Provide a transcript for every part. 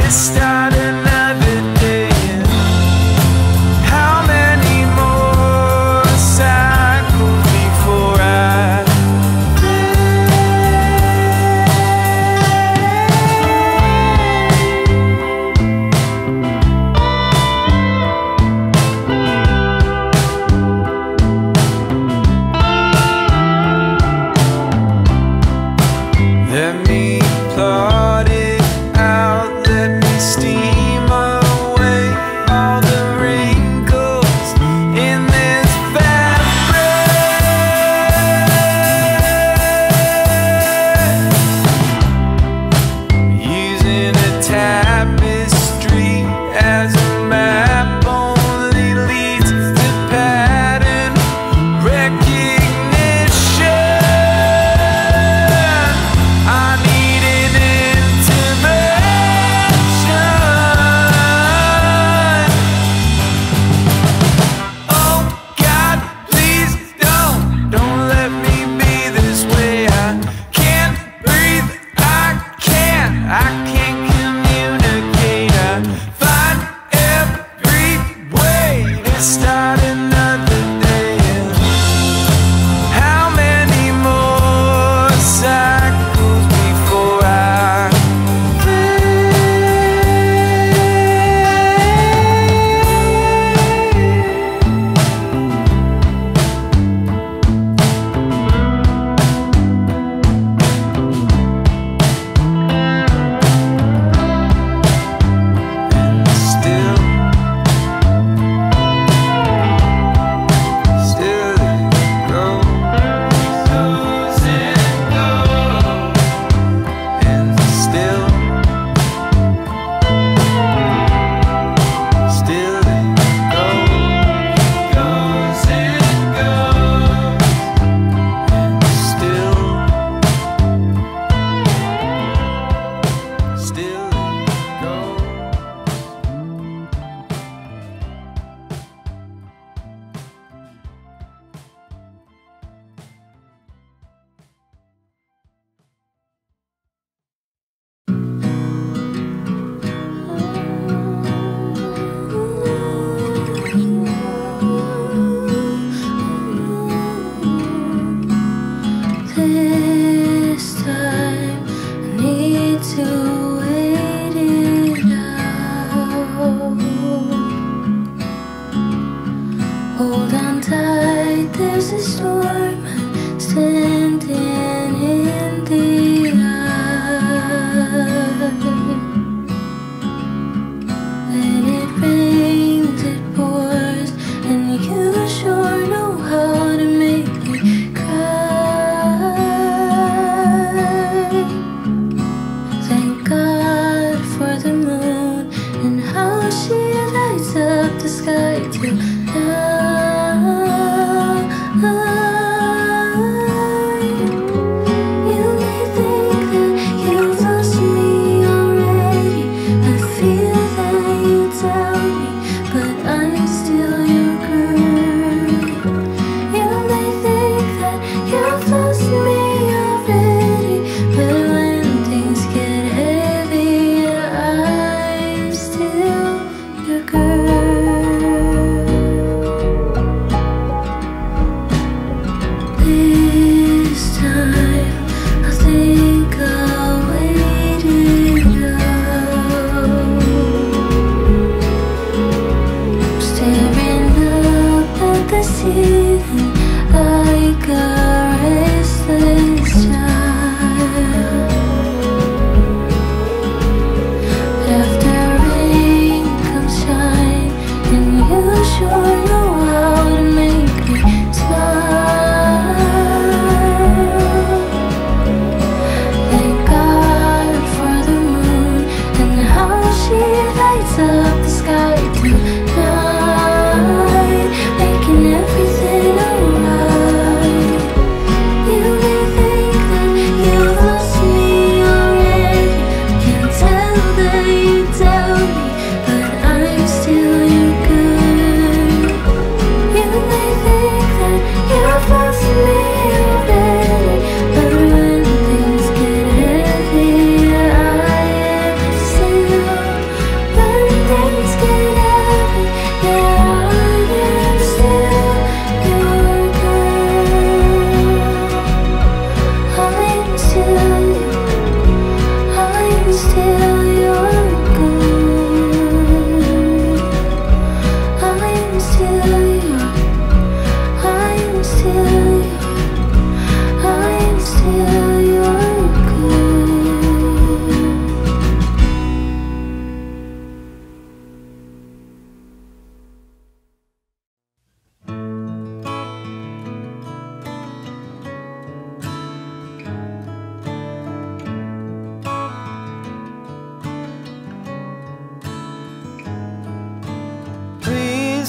start another day. How many more cycles before I let me plot it out, let me steam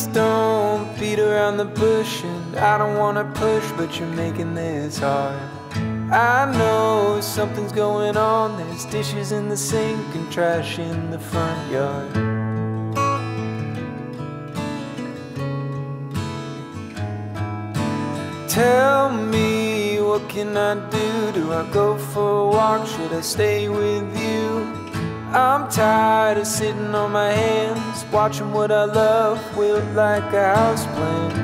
Please don't beat around the bush, and I don't wanna push, but you're making this hard. I know something's going on. There's dishes in the sink and trash in the front yard. Tell me, what can I do? Do I go for a walk? Should I stay with you? I'm tired of sitting on my hands, watching what I love wilt like a houseplant.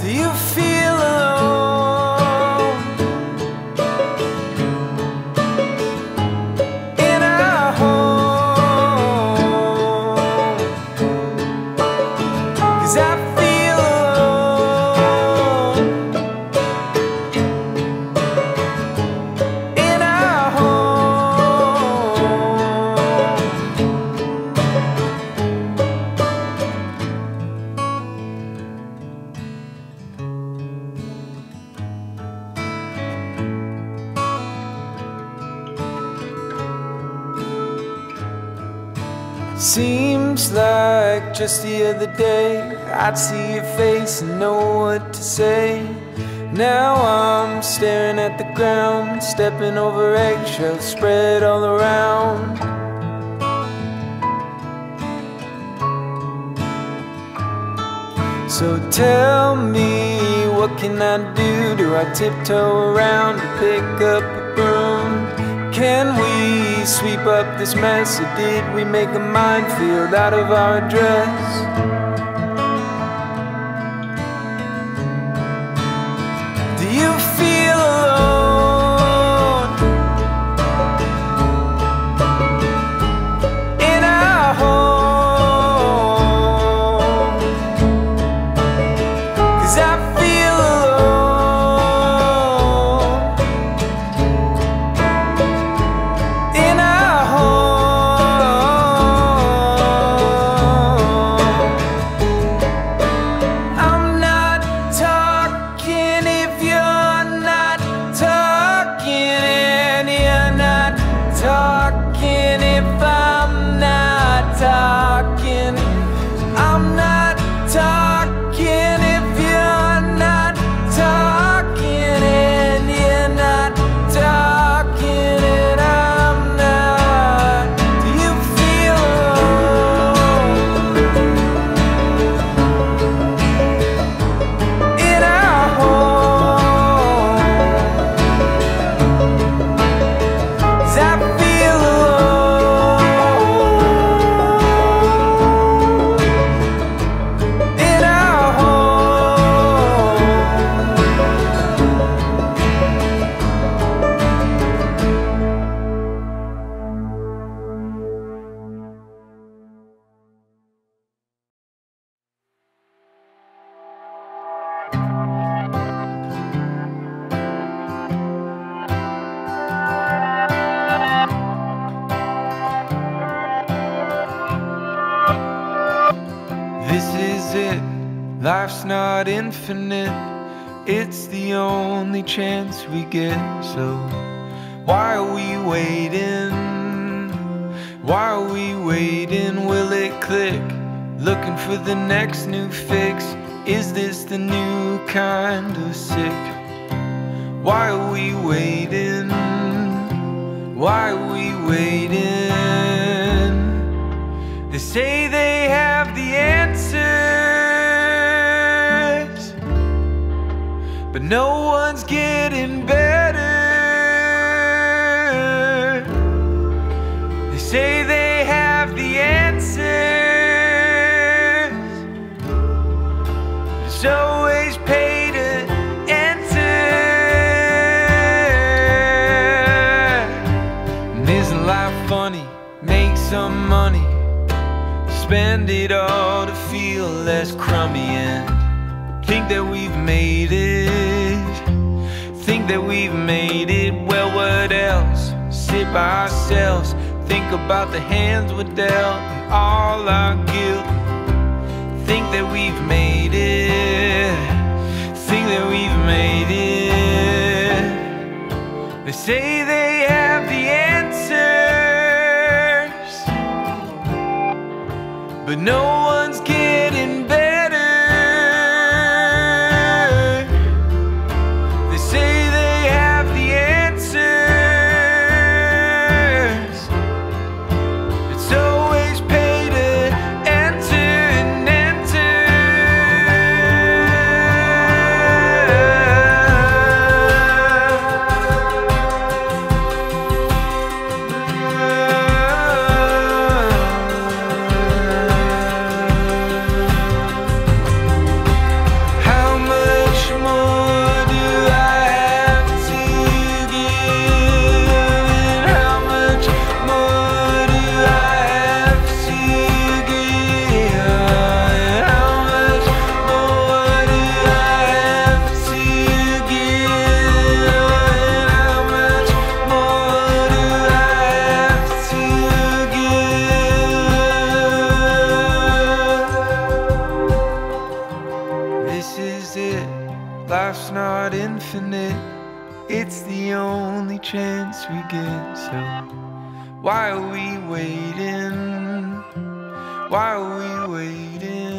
Do you feel alone in our home? 'Cause I feel alone in our home. Seems like just the other day I'd see your face and know what to say. Now I'm staring at the ground, stepping over eggshells spread all around. So tell me, what can I do? Do I tiptoe around to pick up a broom? Can we sweep up this mess, or did we make a minefield out of our dress? Do you feel alone in our home? 'Cause I feel alone in our home. I'm not talking if you're not talking, and you're not talking if I'm not talking. I'm not talking if you're not talking, and you're not talking, and I'm not. Do you feel alone in our home? 'Cause I feel alone in our home. This is it, life's not infinite. It's the only chance we get. So why are we waiting? Why are we waiting? Will it click? Looking for the next new fix. Is this the new kind of sick? Why are we waiting? Why are we waiting? They say they have the answers, but no one's getting better. They say they have the answers, but it's always pay to enter. And isn't life funny? Make some money, spend it all to feel less crummy, and think that we've made it. Think that we've made it. Well, what else? Sit by ourselves, think about the hands we're dealt and all our guilt. Think that we've made it. Think that we've made it. They say they have the answers, but no one's getting better. They say they have the answers. It's always pay to enter and enter. How much more do I have to give? And how much more do I have to give? And how much more do I have to give? And how much more do I have to give? This is it. Life's not infinite. It's the only chance we get. So why are we waiting? Why are we waiting?